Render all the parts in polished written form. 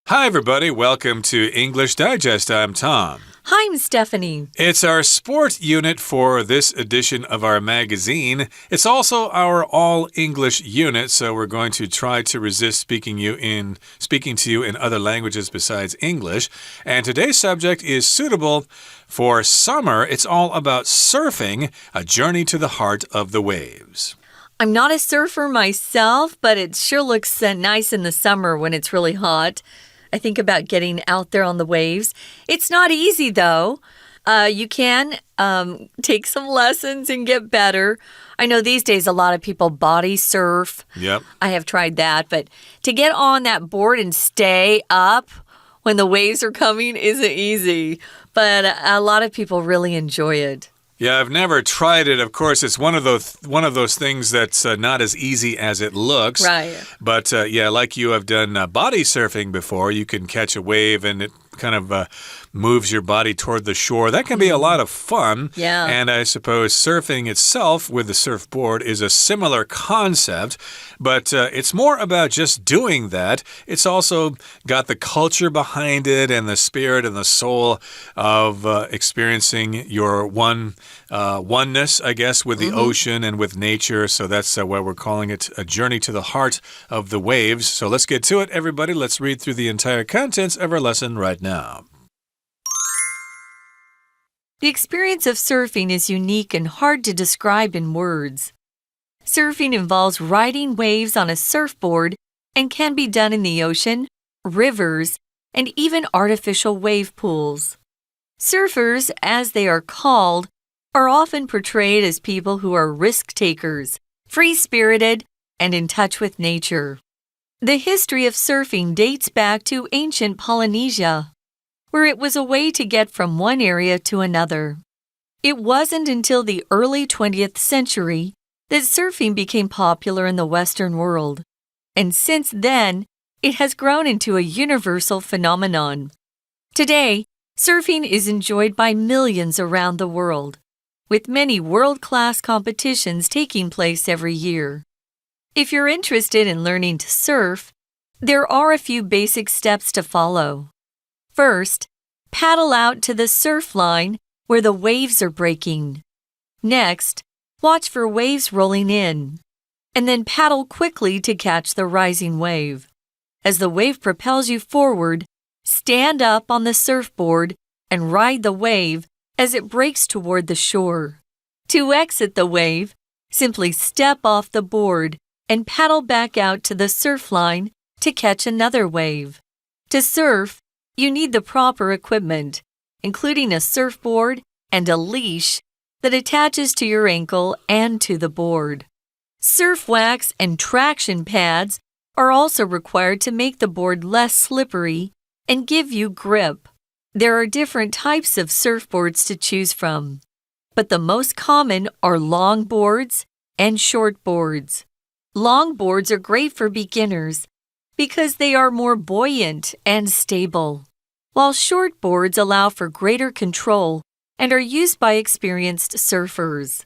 Hi, everybody. Welcome to English Digest. I'm Tom. Hi, I'm Stephanie. It's our sport unit for this edition of our magazine. It's also our all-English unit, so we're going to try to resist speaking to you in other languages besides English. And today's subject is suitable for summer. It's all about surfing, a journey to the heart of the waves. I'm not a surfer myself, but it sure looks nice in the summer when it's really hot. I think about getting out there on the waves. It's not easy, though. You can take some lessons and get better. I know these days a lot of people body surf. Yep. I have tried that, but to get on that board and stay up when the waves are coming isn't easy. But a lot of people really enjoy it. Yeah, I've never tried it. Of course, it's one of those things that's not as easy as it looks. Right. But yeah, like you have done body surfing before, you can catch a wave and it kind of moves your body toward the shore. That can be a lot of fun. Yeah. And I suppose surfing itself with the surfboard is a similar concept, but it's more about just doing that. It's also got the culture behind it and the spirit and the soul of experiencing your oneness, I guess, with the ocean and with nature. So that's why we're calling it a journey to the heart of the waves. So let's get to it, everybody. Let's read through the entire contents of our lesson right now. The experience of surfing is unique and hard to describe in words. Surfing involves riding waves on a surfboard and can be done in the ocean, rivers, and even artificial wave pools. Surfers, as they are called, are often portrayed as people who are risk-takers, free-spirited, and in touch with nature. The history of surfing dates back to ancient Polynesia, where it was a way to get from one area to another. It wasn't until the early 20th century that surfing became popular in the Western world, and since then, it has grown into a universal phenomenon. Today, surfing is enjoyed by millions around the world, with many world-class competitions taking place every year. If you're interested in learning to surf, there are a few basic steps to follow. First, paddle out to the surf line where the waves are breaking. Next, watch for waves rolling in, and then paddle quickly to catch the rising wave. As the wave propels you forward, stand up on the surfboard and ride the wave as it breaks toward the shore. To exit the wave, simply step off the board and paddle back out to the surf line to catch another wave. To surf, you need the proper equipment, including a surfboard and a leash that attaches to your ankle and to the board. Surf wax and traction pads are also required to make the board less slippery and give you grip. There are different types of surfboards to choose from, but the most common are longboards and shortboards. Longboards are great for beginners because they are more buoyant and stable, while shortboards allow for greater control and are used by experienced surfers.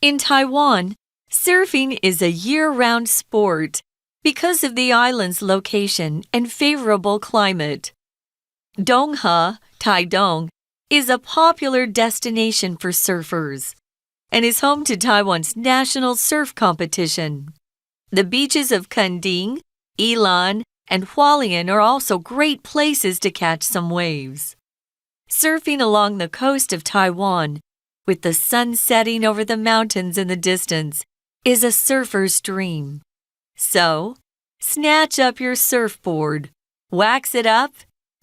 In Taiwan, surfing is a year-round sport because of the island's location and favorable climate. Dongha, Taidong, is a popular destination for surfers and is home to Taiwan's national surf competition. The beaches of Kending, Yilan, and Hualien are also great places to catch some waves. Surfing along the coast of Taiwan, with the sun setting over the mountains in the distance, is a surfer's dream. So, snatch up your surfboard, wax it up,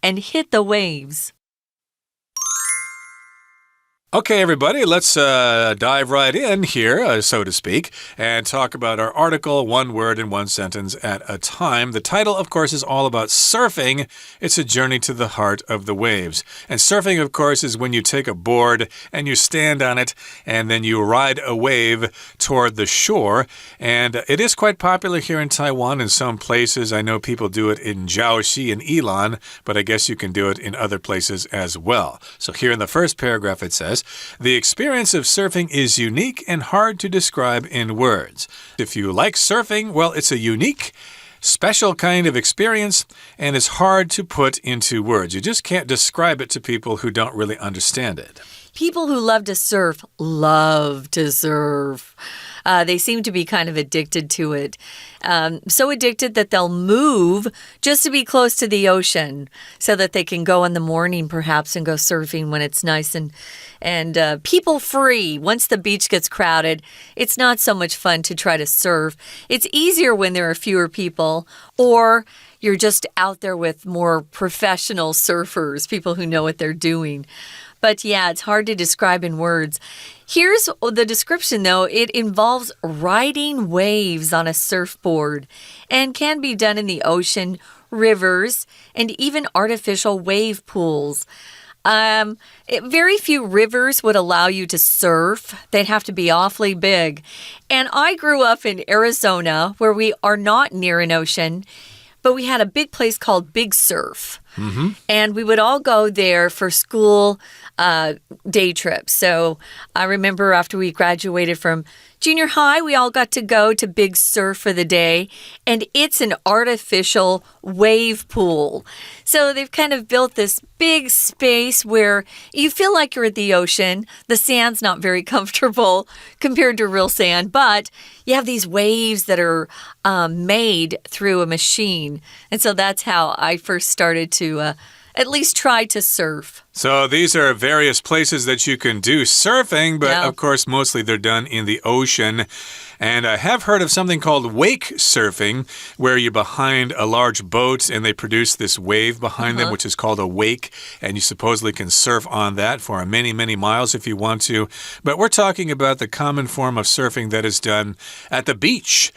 and hit the waves. Okay, everybody, let's dive right in here, so to speak, and talk about our article, one word in one sentence at a time. The title, of course, is all about surfing. It's a journey to the heart of the waves. And surfing, of course, is when you take a board and you stand on it and then you ride a wave toward the shore. And it is quite popular here in Taiwan in some places. I know people do it in Jiaoxi and Yilan, but I guess you can do it in other places as well. So here in the first paragraph it says, the experience of surfing is unique and hard to describe in words. If you like surfing, well, it's a unique special kind of experience and is hard to put into words. You just can't describe it to people who don't really understand it. People who love to surf love to surf. They seem to be kind of addicted to it. So addicted that they'll move just to be close to the ocean so that they can go in the morning perhaps and go surfing when it's nice and people free. Once the beach gets crowded, it's not so much fun to try to surf. It's easier when there are fewer people or you're just out there with more professional surfers, people who know what they're doing. But yeah, it's hard to describe in words. Here's the description, though. It involves riding waves on a surfboard and can be done in the ocean, rivers, and even artificial wave pools. Very few rivers would allow you to surf. They'd have to be awfully big. And I grew up in Arizona, where we are not near an ocean, but we had a big place called Big Surf. And we would all go there for school day trips. So I remember after we graduated from junior high, we all got to go to Big Surf for the day. And it's an artificial wave pool. So they've kind of built this big space where you feel like you're at the ocean. The sand's not very comfortable compared to real sand, but you have these waves that are made through a machine. And so that's how I first started to at least try to surf. So these are various places that you can do surfing, but of course, mostly they're done in the ocean. And I have heard of something called wake surfing, where you're behind a large boat and they produce this wave behind them, which is called a wake. And you supposedly can surf on that for many, many miles if you want to. But we're talking about the common form of surfing that is done at the beach.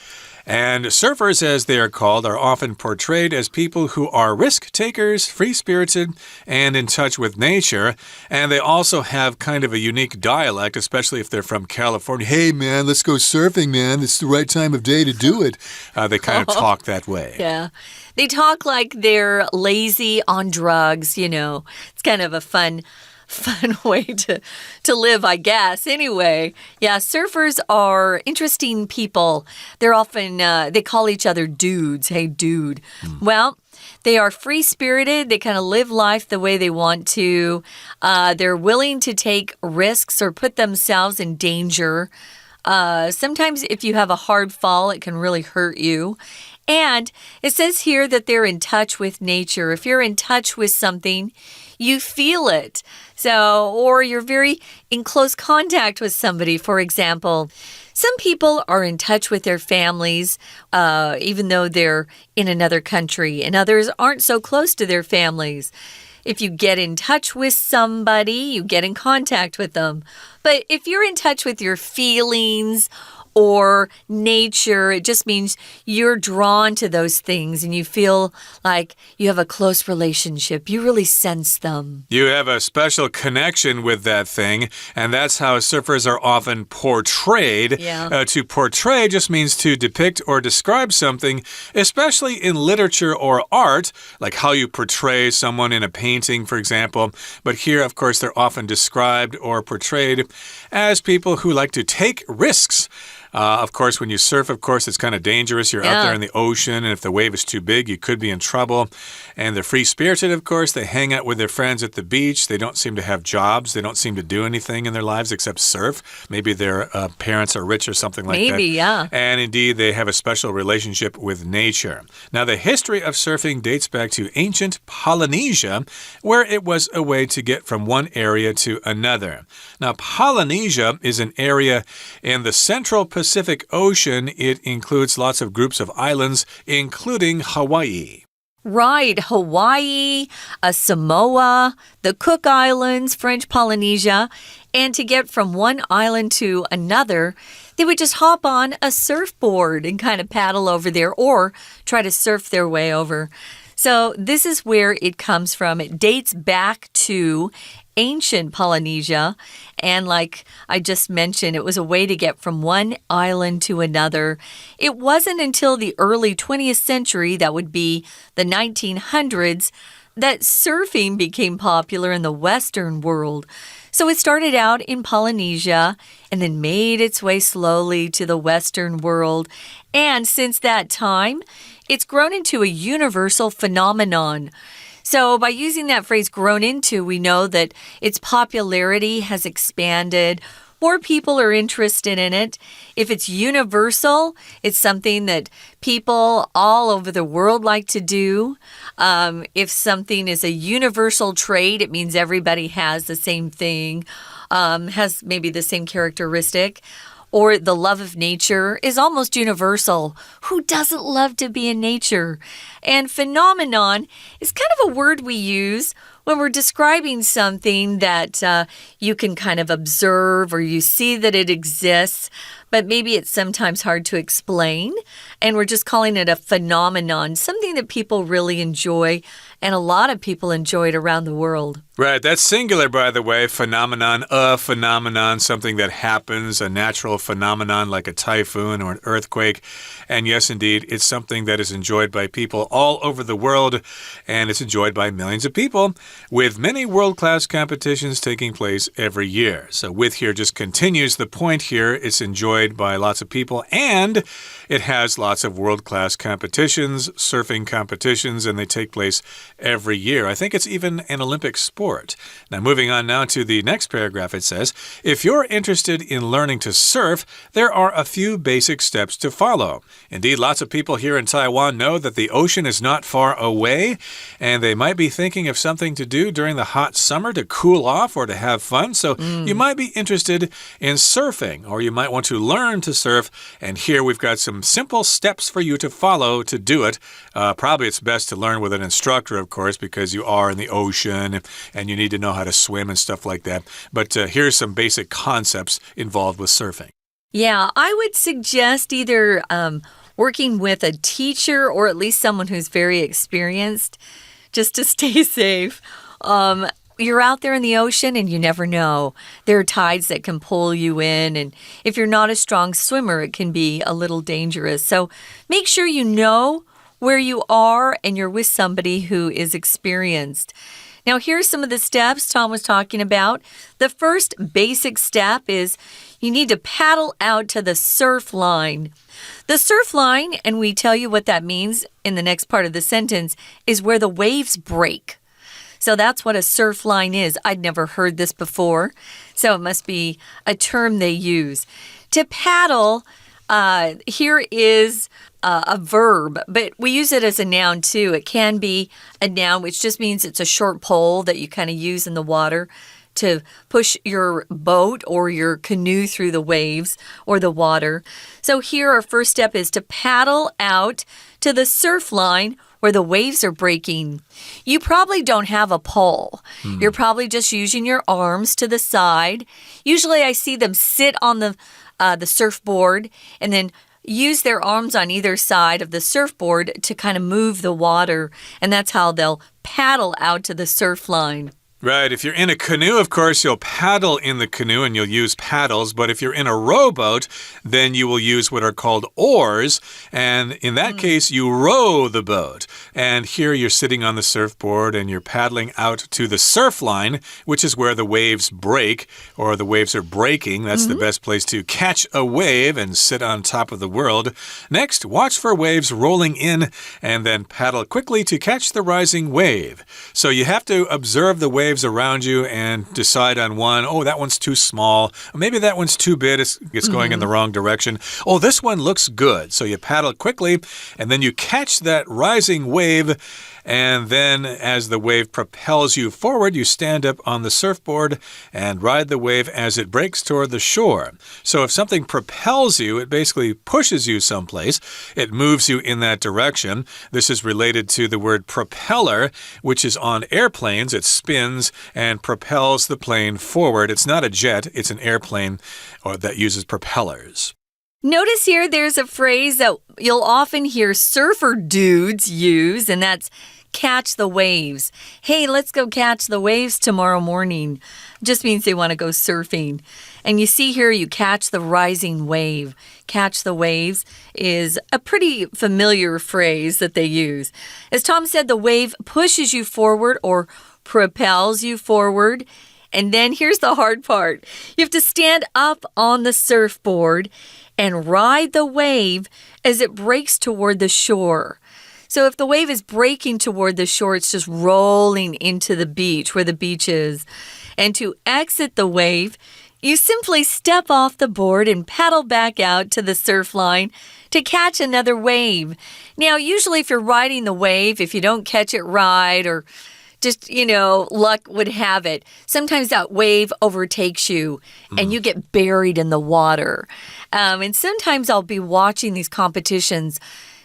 And surfers, as they are called, are often portrayed as people who are risk takers, free-spirited, and in touch with nature. And they also have kind of a unique dialect, especially if they're from California. Hey, man, let's go surfing, man. It's the right time of day to do it. They kind of talk that way. Yeah. They talk like they're lazy on drugs, you know. It's kind of a fun way to live, I guess. Anyway, yeah, surfers are interesting people. They're often, they call each other dudes. Hey, dude. Well, they are free-spirited. They kind of live life the way they want to. They're willing to take risks or put themselves in danger. Sometimes if you have a hard fall, it can really hurt you. And it says here that they're in touch with nature. If you're in touch with something, you feel it. So, or you're very in close contact with somebody, for example. Some people are in touch with their families, even though they're in another country, and others aren't so close to their families. If you get in touch with somebody, you get in contact with them. But if you're in touch with your feelings or nature, it just means you're drawn to those things and you feel like you have a close relationship. You really sense them. You have a special connection with that thing, and that's how surfers are often portrayed. Yeah. To portray just means to depict or describe something, especially in literature or art, like how you portray someone in a painting, for example. But here, of course, they're often described or portrayed as people who like to take risks. Of course, when you surf, of course, it's kind of dangerous. You're out there in the ocean, and if the wave is too big, you could be in trouble. And they're free-spirited, of course. They hang out with their friends at the beach. They don't seem to have jobs. They don't seem to do anything in their lives except surf. Maybe their parents are rich or something like that. Maybe, yeah. And indeed, they have a special relationship with nature. Now, the history of surfing dates back to ancient Polynesia, where it was a way to get from one area to another. Now, Polynesia is an area in the central Pacific Ocean. It includes lots of groups of islands, including Hawaii. Right, Hawaii, Samoa, the Cook Islands, French Polynesia. And to get from one island to another, they would just hop on a surfboard and kind of paddle over there or try to surf their way over. So this is where it comes from. It dates back to ancient Polynesia. And like I just mentioned, it was a way to get from one island to another. It wasn't until the early 20th century, that would be the 1900s, that surfing became popular in the Western world. So it started out in Polynesia and then made its way slowly to the Western world. And since that time, it's grown into a universal phenomenon. So by using that phrase grown into, we know that its popularity has expanded. More people are interested in it. If it's universal, it's something that people all over the world like to do. If something is a universal trait, it means everybody has the same thing, has maybe the same characteristic. Or the love of nature is almost universal. Who doesn't love to be in nature? And phenomenon is kind of a word we use when we're describing something that you can kind of observe or you see that it exists, but maybe it's sometimes hard to explain. And we're just calling it a phenomenon, something that people really enjoy, and a lot of people enjoy it around the world. Right, that's singular, by the way. Phenomenon, a phenomenon, something that happens, a natural phenomenon like a typhoon or an earthquake. And yes, indeed, it's something that is enjoyed by people all over the world, and it's enjoyed by millions of people, with many world-class competitions taking place every year. So with here just continues the point here. It's enjoyed by lots of people, and it has lots of world-class competitions, surfing competitions, and they take place every year. I think it's even an Olympic sport. Now, moving on now to the next paragraph, it says, if you're interested in learning to surf, there are a few basic steps to follow. Indeed, lots of people here in Taiwan know that the ocean is not far away, and they might be thinking of something to do during the hot summer to cool off or to have fun. So you might be interested in surfing, or you might want to learn to surf. And here we've got some simple steps for you to follow to do it. Probably it's best to learn with an instructor, of course, because you are in the ocean and you need to know how to swim and stuff like that. But here's some basic concepts involved with surfing. Yeah, I would suggest either working with a teacher or at least someone who's very experienced, just to stay safe. You're out there in the ocean and you never know. There are tides that can pull you in, and if you're not a strong swimmer, it can be a little dangerous. So make sure you know where you are and you're with somebody who is experienced. Now, here's some of the steps Tom was talking about. The first basic step is you need to paddle out to the surf line. The surf line, and we tell you what that means in the next part of the sentence, is where the waves break. So that's what a surf line is. I'd never heard this before, so it must be a term they use. To paddle, here is a verb, but we use it as a noun too. It can be a noun, which just means it's a short pole that you kind of use in the water to push your boat or your canoe through the waves or the water. So here our first step is to paddle out to the surf line where the waves are breaking. You probably don't have a pole. You're probably just using your arms to the side. Usually I see them sit on the surfboard and then use their arms on either side of the surfboard to kind of move the water, and that's how they'll paddle out to the surf line. Right. If you're in a canoe, of course, you'll paddle in the canoe and you'll use paddles. But if you're in a rowboat, then you will use what are called oars. And in that case, you row the boat. And here you're sitting on the surfboard and you're paddling out to the surf line, which is where the waves break or the waves are breaking. That's the best place to catch a wave and sit on top of the world. Next, watch for waves rolling in and then paddle quickly to catch the rising wave. So you have to observe the waves around you and decide on one. Oh, that one's too small. Maybe that one's too big. It's going in the wrong direction. Oh, this one looks good. So you paddle quickly and then you catch that rising wave. And then as the wave propels you forward, you stand up on the surfboard and ride the wave as it breaks toward the shore. So if something propels you, it basically pushes you someplace. It moves you in that direction. This is related to the word propeller, which is on airplanes. It spins and propels the plane forward. It's not a jet, it's an airplane that uses propellers. Notice here there's a phrase that you'll often hear surfer dudes use, and that's catch the waves. Hey, let's go catch the waves tomorrow morning. Just means they want to go surfing. And you see here, you catch the rising wave. Catch the waves is a pretty familiar phrase that they use. As Tom said, the wave pushes you forward or propels you forward. And then here's the hard part. You have to stand up on the surfboard and ride the wave as it breaks toward the shore. So if the wave is breaking toward the shore, it's just rolling into the beach, where the beach is. And to exit the wave, you simply step off the board and paddle back out to the surf line to catch another wave. Now, usually if you're riding the wave, if you don't catch it right or just, luck would have it, sometimes that wave overtakes you and you get buried in the water. And sometimes I'll be watching these competitions,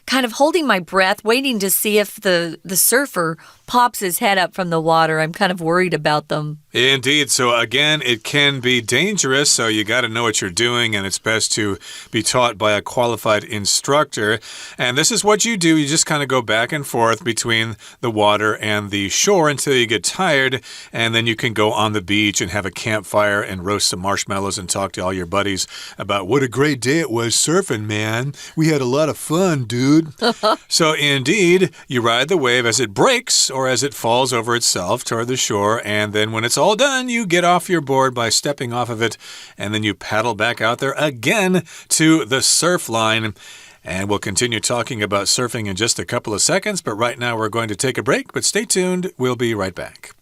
kind of holding my breath, waiting to see if the surfer pops his head up from the water. I'm kind of worried about them. Indeed. So again, it can be dangerous, so you got to know what you're doing, and it's best to be taught by a qualified instructor. And this is what you do. You just kind of go back and forth between the water and the shore until you get tired, and then you can go on the beach and have a campfire and roast some marshmallows and talk to all your buddies about what a great day it was surfing, man. We had a lot of fun, dude. So indeed, you ride the wave as it breaks or as it falls over itself toward the shore, and then when it's all done, you get off your board by stepping off of it, and then you paddle back out there again to the surf line. And we'll continue talking about surfing in just a couple of seconds, but right now we're going to take a break, but stay tuned. We'll be right back.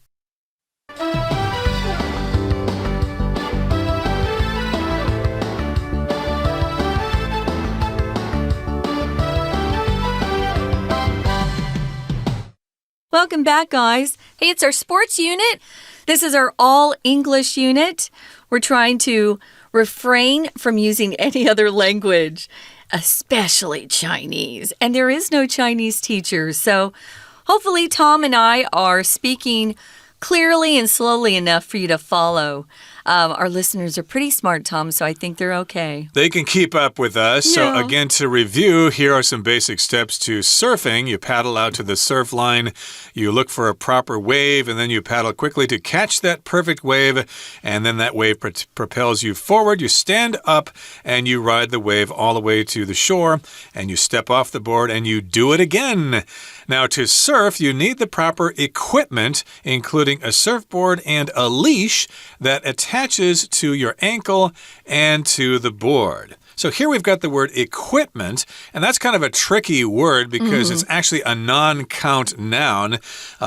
Welcome back, guys. Hey, it's our sports unit. This is our all English unit. We're trying to refrain from using any other language, especially Chinese. And there is no Chinese teacher, so hopefully Tom and I are speaking clearly and slowly enough for you to follow. Our listeners are pretty smart, Tom, so I think they're okay. They can keep up with us. Yeah. So again, to review, here are some basic steps to surfing. You paddle out to the surf line, you look for a proper wave, and then you paddle quickly to catch that perfect wave, and then that wave propels you forward. You stand up and you ride the wave all the way to the shore, and you step off the board and you do it again. Now, to surf, you need the proper equipment, including a surfboard and a leash that attaches to your ankle and to the board. So here we've got the word equipment, and that's kind of a tricky word because it's actually a non-count noun.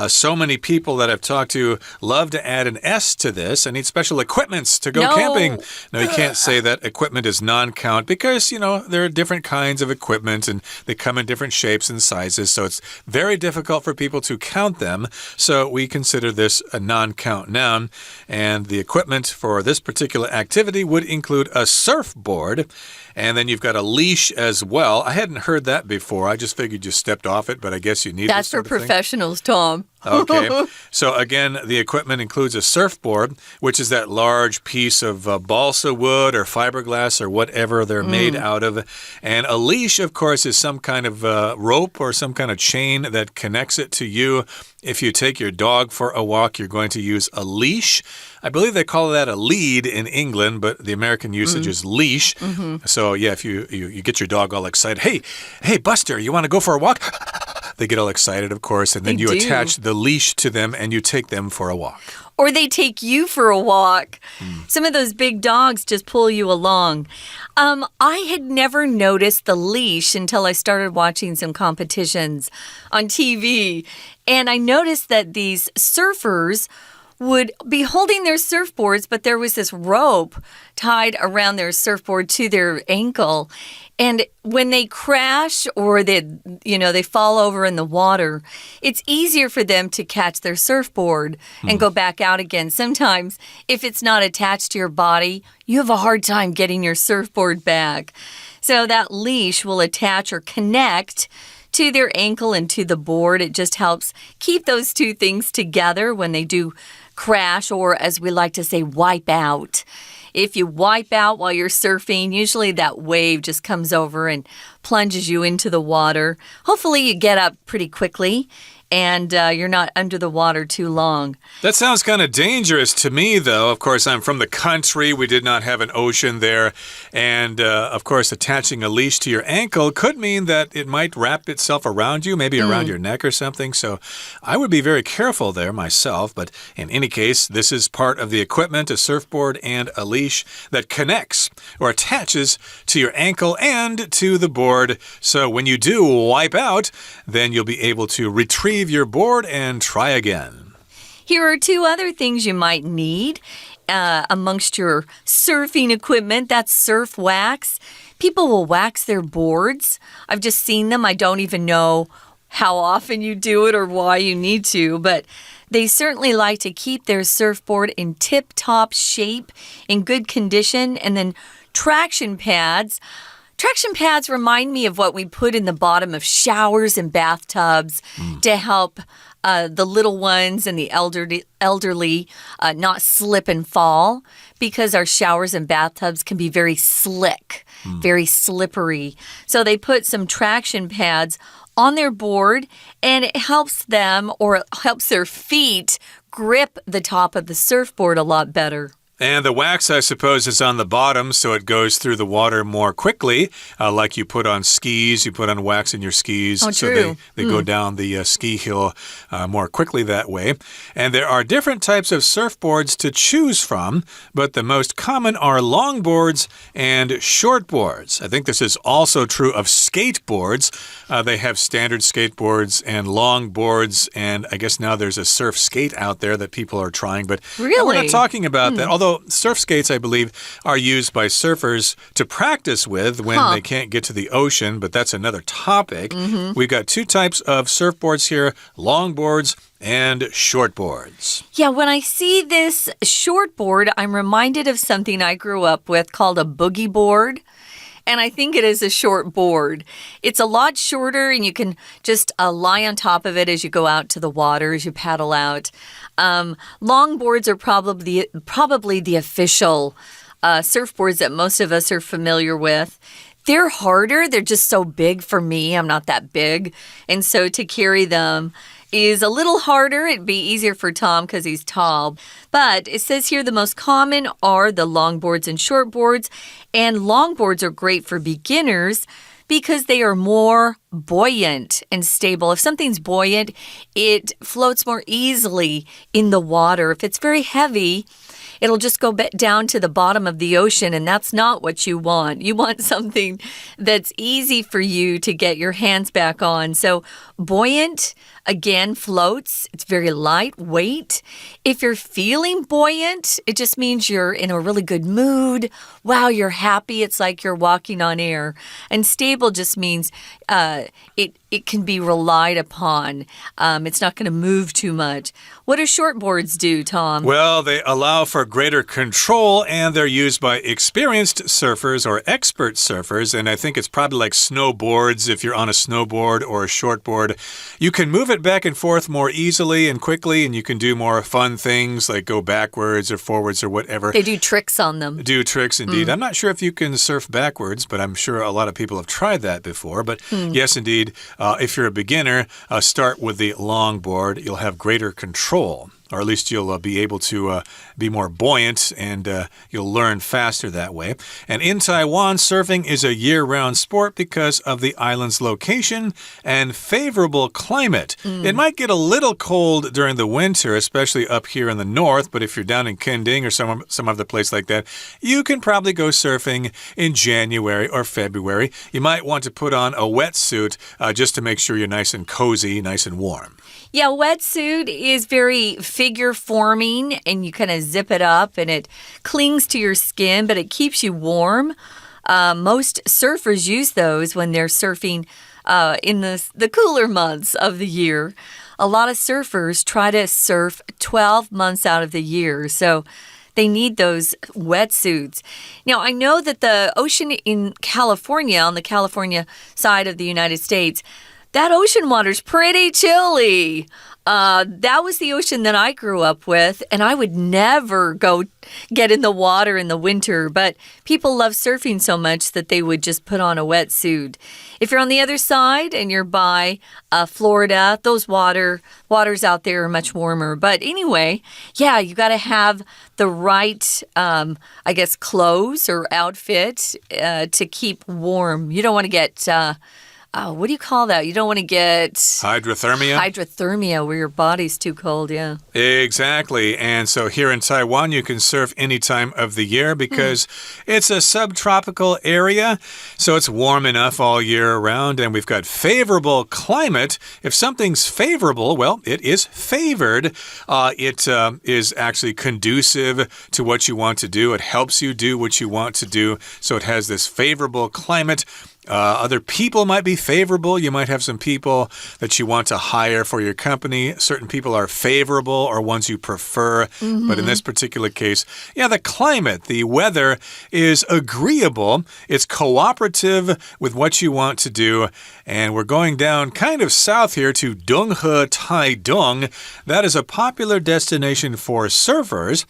So many people that I've talked to love to add an S to this. I need special equipments to go camping. No, you can't say that equipment is non-count because, there are different kinds of equipment and they come in different shapes and sizes. So it's very difficult for people to count them. So we consider this a non-count noun. And the equipment for this particular activity would include a surfboard. And then you've got a leash as well. I hadn't heard that before. I just figured you stepped off it, but I guess you need That's for professionals, Tom. Okay. So again, the equipment includes a surfboard, which is that large piece of balsa wood or fiberglass or whatever they're made out of. And a leash, of course, is some kind of rope or some kind of chain that connects it to you. If you take your dog for a walk, you're going to use a leash. I believe they call that a lead in England, but the American usage is leash. So yeah, if you get your dog all excited, hey, Buster, you want to go for a walk? They get all excited, of course, and then you attach the leash to them and you take them for a walk. Or they take you for a walk. Some of those big dogs just pull you along. I had never noticed the leash until I started watching some competitions on TV. And I noticed that these surfers would be holding their surfboards, but there was this rope tied around their surfboard to their ankle. And when they crash or they fall over in the water, it's easier for them to catch their surfboard and go back out again. Sometimes, if it's not attached to your body, you have a hard time getting your surfboard back. So that leash will attach or connect to their ankle and to the board. It just helps keep those two things together when they do crash, or as we like to say, wipe out. If you wipe out while you're surfing, usually that wave just comes over and plunges you into the water. Hopefully you get up pretty quickly and you're not under the water too long. That sounds kind of dangerous to me, though. Of course, I'm from the country. We did not have an ocean there. And, of course, attaching a leash to your ankle could mean that it might wrap itself around you, maybe around your neck or something. So I would be very careful there myself. But in any case, this is part of the equipment, a surfboard and a leash that connects or attaches to your ankle and to the board. So when you do wipe out, then you'll be able to retrieve your board and try again. Here are two other things you might need amongst your surfing equipment. That's surf wax. People will wax their boards. I've just seen them. I don't even know how often you do it or why you need to, but they certainly like to keep their surfboard in tip-top shape, in good condition, and then traction pads. Traction pads remind me of what we put in the bottom of showers and bathtubs to help the little ones and the elderly not slip and fall, because our showers and bathtubs can be very slick, very slippery. So they put some traction pads on their board, and it helps them, or it helps their feet grip the top of the surfboard a lot better. And the wax, I suppose, is on the bottom, so it goes through the water more quickly, like you put on skis. You put on wax in your skis, so they go down the ski hill more quickly that way. And there are different types of surfboards to choose from, but the most common are longboards and shortboards. I think this is also true of skateboards. They have standard skateboards and longboards, and I guess now there's a surf skate out there that people are trying, but we're not talking about that. Although surf skates, I believe, are used by surfers to practice with when they can't get to the ocean, but that's another topic. We've got two types of surfboards here, longboards and shortboards. Yeah, when I see this shortboard, I'm reminded of something I grew up with called a boogie board. And I think it is a short board. It's a lot shorter, and you can just lie on top of it as you go out to the water, as you paddle out. Long boards are probably the official surfboards that most of us are familiar with. They're harder. They're just so big for me. I'm not that big. And so to carry them is a little harder. It'd be easier for Tom because he's tall. But it says here the most common are the longboards and shortboards. And longboards are great for beginners because they are more buoyant and stable. If something's buoyant, it floats more easily in the water. If it's very heavy, it'll just go down to the bottom of the ocean, and that's not what you want. You want something that's easy for you to get your hands back on. So buoyant, again, floats. It's very lightweight. If you're feeling buoyant, it just means you're in a really good mood. Wow, you're happy. It's like you're walking on air. And stable just means it can be relied upon. It's not going to move too much. What do shortboards do, Tom? Well, they allow for greater control, and they're used by experienced surfers or expert surfers. And I think it's probably like snowboards. If you're on a snowboard or a shortboard, you can move it back and forth more easily and quickly, and you can do more fun things like go backwards or forwards or whatever. They do tricks on them. Do tricks, indeed. I'm not sure if you can surf backwards, but I'm sure a lot of people have tried that before. But yes, indeed, if you're a beginner, start with the longboard. You'll have greater control. Or at least you'll be able to be more buoyant, and you'll learn faster that way. And in Taiwan, surfing is a year-round sport because of the island's location and favorable climate. It might get a little cold during the winter, especially up here in the north, but if you're down in Kending or some other place like that, you can probably go surfing in January or February. You might want to put on a wetsuit just to make sure you're nice and cozy, nice and warm. Yeah, wetsuit is very figure forming, and you kind of zip it up and it clings to your skin, but it keeps you warm. Most surfers use those when they're surfing in the cooler months of the year. A lot of surfers try to surf 12 months out of the year, so they need those wetsuits. Now, I know that the ocean in California, on the California side of the United States, that ocean water's pretty chilly. That was the ocean that I grew up with, and I would never go get in the water in the winter, but people love surfing so much that they would just put on a wetsuit. If you're on the other side and you're by Florida, those waters out there are much warmer. But anyway, yeah, you got to have the right, I guess, clothes or outfit to keep warm. You don't want to get... what do you call that? You don't want to get... Hydrothermia? Hydrothermia, where your body's too cold, yeah. Exactly. And so here in Taiwan, you can surf any time of the year because it's a subtropical area, so it's warm enough all year round, and we've got favorable climate. If something's favorable, well, it is favored. It is actually conducive to what you want to do. It helps you do what you want to do, so it has this favorable climate. Other people might be favorable. You might have some people that you want to hire for your company. Certain people are favorable or ones you prefer. But in this particular case, yeah, the climate, the weather is agreeable. It's cooperative with what you want to do. And we're going down kind of south here to Donghe, Taidong. That is a popular destination for surfers.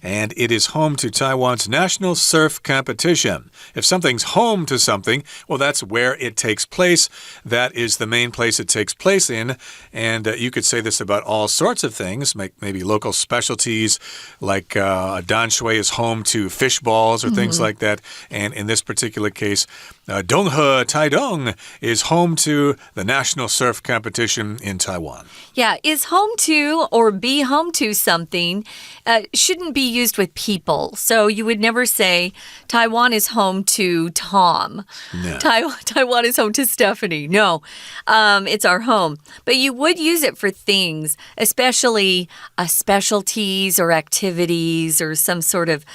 And it is home to Taiwan's national surf competition. If something's home to something, well, that's where it takes place. That is the main place it takes place in. And you could say this about all sorts of things, maybe local specialties, like Dan Shui is home to fish balls or things like that. And in this particular case, Donghe, Taidong is home to the national surf competition in Taiwan. Yeah, is home to or be home to something shouldn't be used with people. So you would never say Taiwan is home to Tom. No. Taiwan is home to Stephanie. No, it's our home. But you would use it for things, especially specialties or activities or some sort of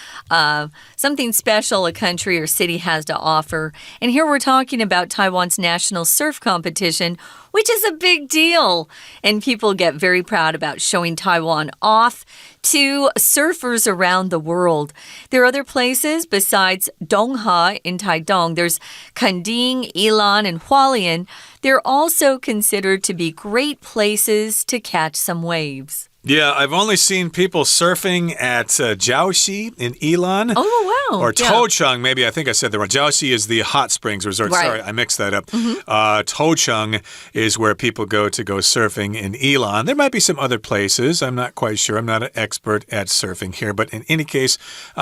something special a country or city has to offer. And here we're talking about Taiwan's national surf competition, which is a big deal. And people get very proud about showing Taiwan off to surfers around the world. There are other places besides Donghe in Taidong. There's Kanding, Ilan, and Hualien. They're also considered to be great places to catch some waves. Yeah, I've only seen people surfing at Jiaoxi in Ilan. Oh, wow. Or Tocheng, maybe. I think I said the wrong. Jiaoxi is the hot springs resort. Right. Sorry, I mixed that up. Tocheng is where people go to go surfing in Ilan. There might be some other places. I'm not quite sure. I'm not an expert at surfing here. But in any case,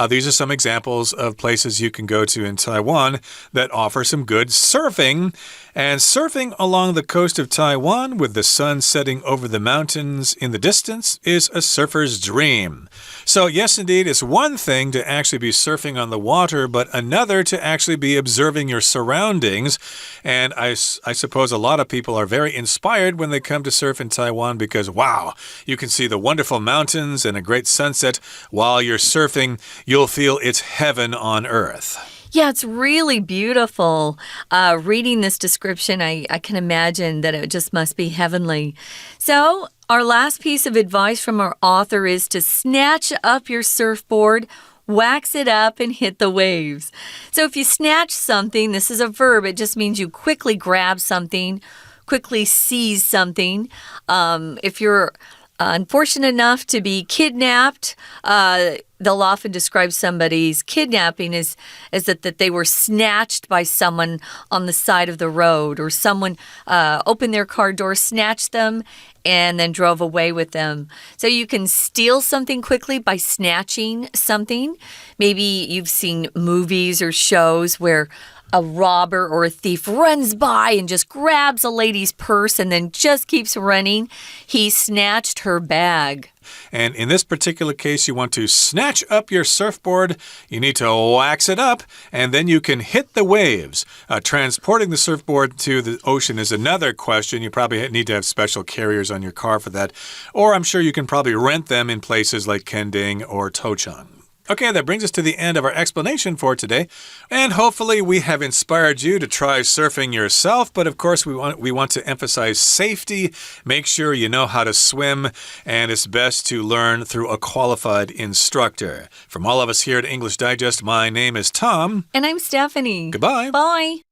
these are some examples of places you can go to in Taiwan that offer some good surfing. And surfing along the coast of Taiwan with the sun setting over the mountains in the distance is a surfer's dream. So yes, indeed, it's one thing to actually be surfing on the water, but another to actually be observing your surroundings. And I suppose a lot of people are very inspired when they come to surf in Taiwan because, wow, you can see the wonderful mountains and a great sunset while you're surfing. You'll feel it's heaven on earth. Yeah, it's really beautiful. Reading this description, I can imagine that it just must be heavenly. So, our last piece of advice from our author is to snatch up your surfboard, wax it up, and hit the waves. So, if you snatch something, this is a verb. It just means you quickly grab something, quickly seize something. If you're unfortunate enough to be kidnapped, they'll often describe somebody's kidnapping as that they were snatched by someone on the side of the road, or someone opened their car door, snatched them, and then drove away with them. So you can steal something quickly by snatching something. Maybe you've seen movies or shows where a robber or a thief runs by and just grabs a lady's purse and then just keeps running. He snatched her bag. And in this particular case, you want to snatch up your surfboard. You need to wax it up, and then you can hit the waves. Transporting the surfboard to the ocean is another question. You probably need to have special carriers on your car for that. Or I'm sure you can probably rent them in places like Kending or Tocheng. Okay, that brings us to the end of our explanation for today. And hopefully we have inspired you to try surfing yourself. But of course, we want to emphasize safety. Make sure you know how to swim. And it's best to learn through a qualified instructor. From all of us here at English Digest, my name is Tom. And I'm Stephanie. Goodbye. Bye.